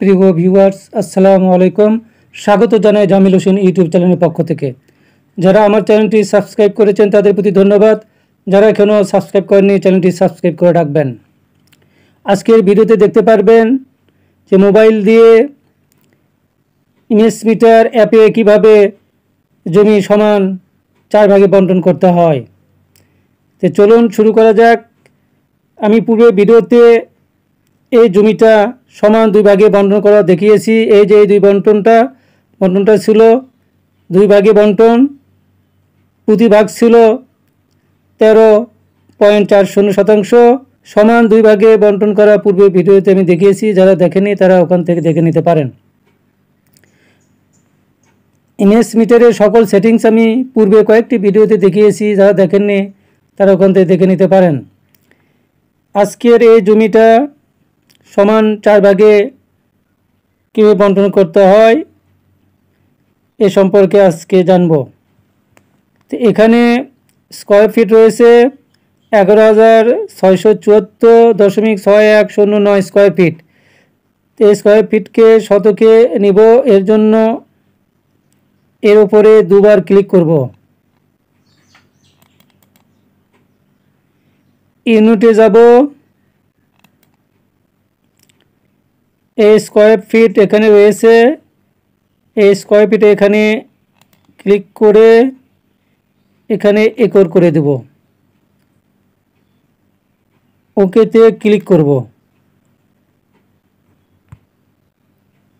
প্রিয় ভিউয়ার্স, আসসালামু আলাইকুম। স্বাগত জানাই জামিল হোসেন ইউটিউব চ্যানেলের পক্ষ থেকে। যারা আমার চ্যানেলটি সাবস্ক্রাইব করেছেন তাদের প্রতি ধন্যবাদ। যারা এখনও সাবস্ক্রাইব করেননি চ্যানেলটি সাবস্ক্রাইব করে রাখবেন। আজকের ভিডিওতে দেখতে পারবেন যে মোবাইল দিয়ে ইমেজ মিটার অ্যাপে কীভাবে জমি সমান 4 ভাগে বন্টন করতে হয়। তো চলুন শুরু করা যাক। আমি পূর্বে ভিডিওতে এই জমিটা সমান 2 ভাগে বন্টন করা দেখিয়েছি। এই যে এই বন্টনটা ছিল 2 ভাগে বন্টন। প্রতি ভাগ ছিল 13.40 শতাংশ। সমান 2 ভাগে বন্টন করা পূর্বে ভিডিওতে আমি দেখিয়েছি। যারা দেখেনি তারা ওখান থেকে দেখে নিতে পারেন। ইমেজ মিটারের সকল সেটিংস আমি পূর্বে কয়েকটি ভিডিওতে দেখিয়েছি। যারা দেখেননি তারা ওখান থেকে দেখে নিতে পারেন। আজকের এই জমিটা সমান 4 ভাগে কীভাবে বন্টন করতে হয় এ সম্পর্কে আজকে জানব। তো এখানে স্কোয়ার ফিট রয়েছে 11,674.6109 স্কোয়ার ফিট। তো এই স্কোয়ার ফিটকে শতকে নিব। এর জন্য এর উপরে দুবার ক্লিক করব। ইউনিটে যাব। এই স্কোয়ার ফিট এখানে রয়েছে। এই স্কোয়ার ফিটে এখানে ক্লিক করে এখানে একর করে দেব। ওকেতে ক্লিক করব।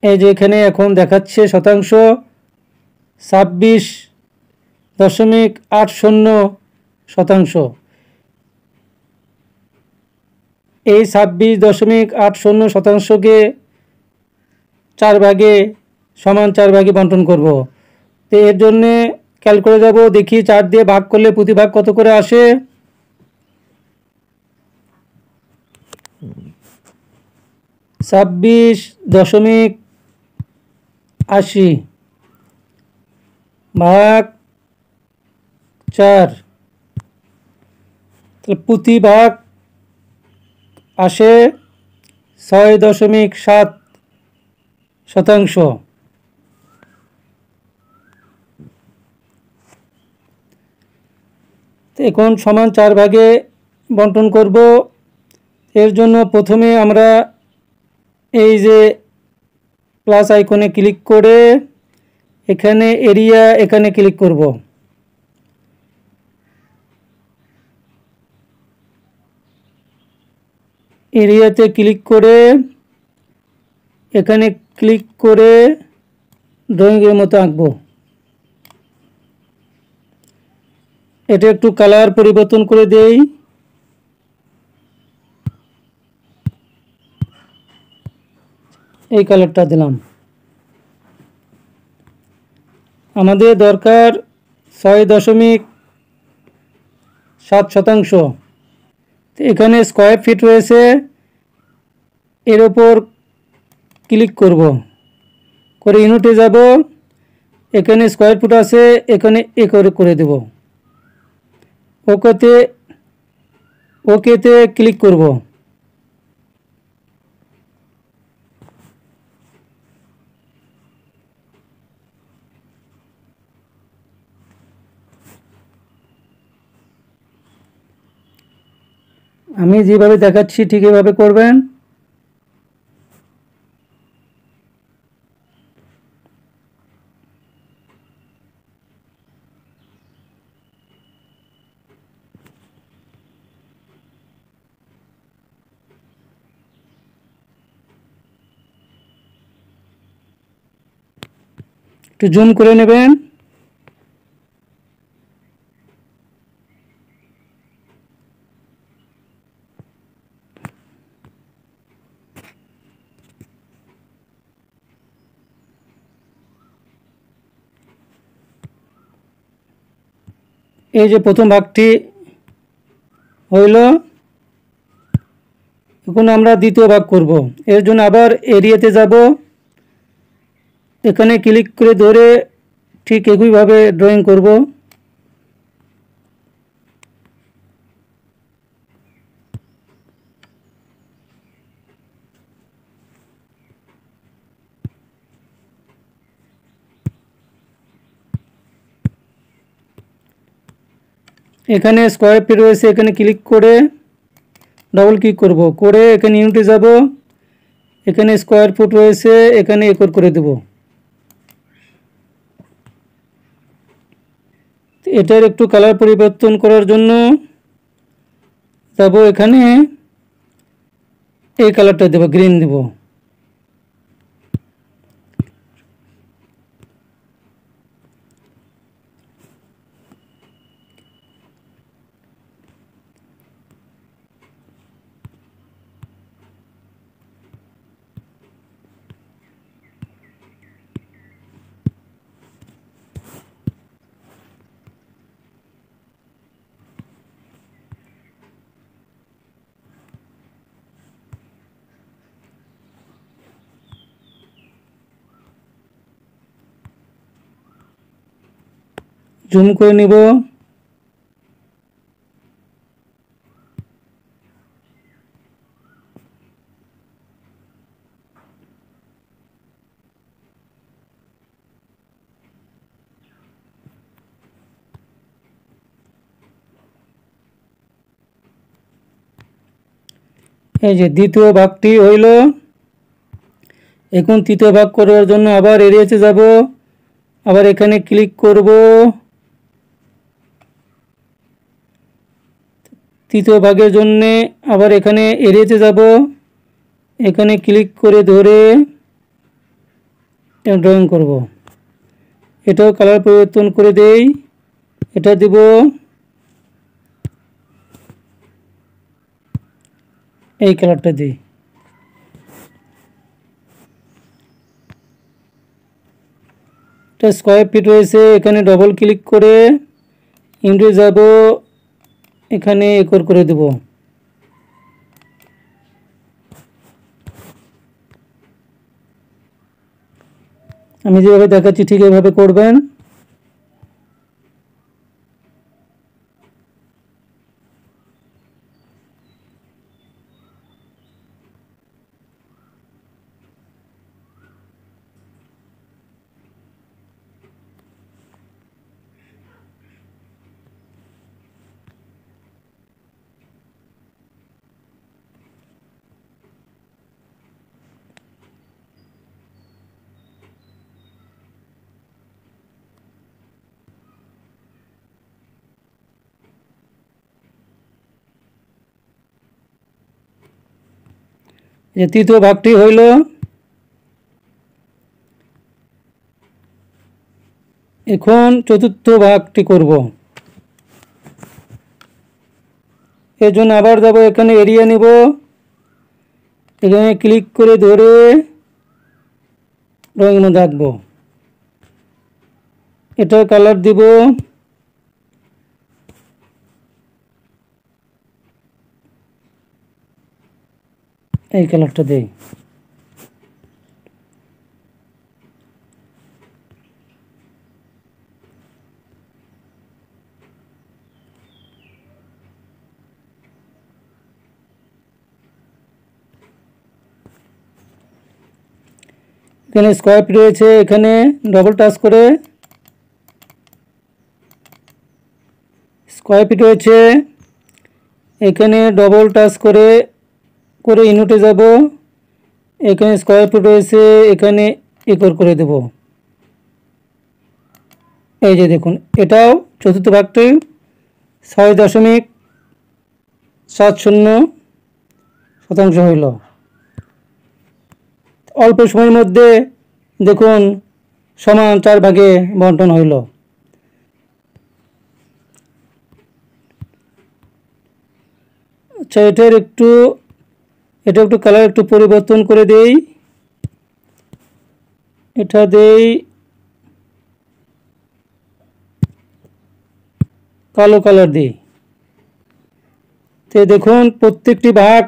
এই যে এখানে এখন দেখাচ্ছে শতাংশ 26.80 শতাংশ। এই 26.80 শতাংশকে 4 ভাগে সমান 4 ভাগে বন্টন করব। তো এর জন্যে ক্যালকুলেটরে যাব, দেখি 4 দিয়ে ভাগ করলে প্রতি ভাগ কত করে আসে। 26.80 ভাগ 4, প্রতি ভাগ আসে 6.7 শতাংশ। এখন সমান 4 ভাগে বন্টন করব। এর জন্য প্রথমে আমরা এই যে প্লাস আইকনে ক্লিক করে এখানে এরিয়া এখানে ক্লিক করব। এরিয়াতে ক্লিক করে এখানে ক্লিক করে ড্রয়িংয়ের মতো আঁকবো। এটা একটু কালার পরিবর্তন করে দেই। এই কালারটা দিলাম। আমাদের দরকার 6.7 শতাংশ। এখানে স্কোয়ার ফিট রয়েছে, এর ওপর ক্লিক করব, করে ইউনিটে যাব। এখানে স্কোয়ার ফুট আছে, এখানে করে দেব। ওকেতে ক্লিক করব। আমি যেভাবে দেখাচ্ছি ঠিক এভাবে করবেন। একটু জুম করে নেবেন। এই যে প্রথম ভাগটি হইল। এখন আমরা দ্বিতীয় ভাগ করব। এর জন্য আবার এরিয়াতে যাব, এখানে ক্লিক করে ধরে ঠিক একইভাবে ড্রয়িং করব। এখানে স্কোয়ার ফিট রয়েছে, এখানে ক্লিক করে ডবল ক্লিক করব, করে এখানে ইউনিটে যাব, এখানে স্কোয়ার ফুট রয়েছে, এখানে একর করে দেব। এটার একটু কালার পরিবর্তন করার জন্য যাব, এখানে এই কালারটা দেব, গ্রিন দেব। জুম করে নিব। এই যে দ্বিতীয় ভাগটি হইল। এখন তৃতীয় ভাগ করার জন্য আবার এরিয়াতে যাব, আবার এখানে ক্লিক করব, তৃতীয় ভাগের জন্য আবার এখানে এরিয়াতে যাব, এখানে ক্লিক করে ধরে ড্রয়িং করব। এটাও কালার পরিবর্তন করে দেই, এটা দিব, এই কালারটা দিই। এটা স্কোয়ার ফিট রয়েছে, এখানে ডবল ক্লিক করে ইউনিটে যাব, এখানে একর করে দেব। আমি যেভাবে দেখাচ্ছি ঠিক এভাবে করবেন। যে তৃতীয় ভাগটি হইল। এখন চতুর্থ ভাগটি করব। এর জন্য আবার যাব, এখানে এরিয়া নিব, এখানে ক্লিক করে ধরে ড্রয়িং মধ্যে আঁকবো। এটা কালার দিব, এই কালারটা দেই। এখানে স্কোয়ার ফিট রয়েছে, এখানে ডবল টাচ করে স্কোয়ার ফিট রয়েছে, এখানে ডবল টাচ করে করে ইউনিটে যাব, এখানে স্কোয়ার ফিট রয়েছে, এখানে একর করে দেব। এই যে দেখুন, এটাও চতুর্থ ভাগটি 6.70 হইল। অল্প সময়ের মধ্যে দেখুন সমান 4 ভাগে বন্টন হইল। আচ্ছা, এটা একটু কালার একটু পরিবর্তন করে দেই, এটা দেই কালো কালার দিই। তো দেখুন প্রত্যেকটি ভাগ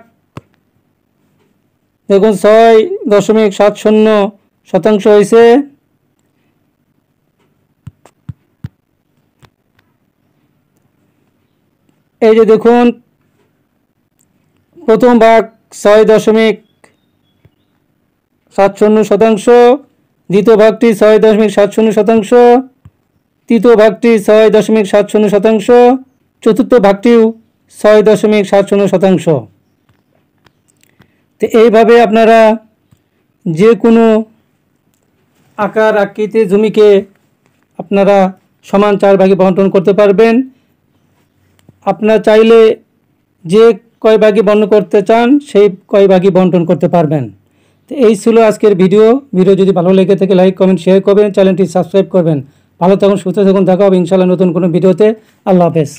দেখুন 6.70 হয়েছে। এই যে দেখুন প্রথম ভাগ 6.70, দ্বিতীয় ভাগটি 6.70, তৃতীয় ভাগটি 6.70, চতুর্থ ভাগটিও 6.70শতাংশ। তো এইভাবে আপনারা যে কোনো আকার আকৃতির জমিকে আপনারা সমান 4 ভাগে বণ্টন করতে পারবেন। আপনারা চাইলে যে কয় ভাগে বণ্টন করতে চান সেই কয় ভাগে বণ্টন করতে পারবেন। তো এই ছিল আজকের ভিডিও যদি ভালো লেগে থাকে লাইক কমেন্ট শেয়ার করবেন, চ্যানেলটি সাবস্ক্রাইব করবেন। ভালো থাকুন, সুস্থ থাকুন, দেখা হবে ইনশাআল্লাহ নতুন কোনো ভিডিওতে। আল্লাহ হাফেজ।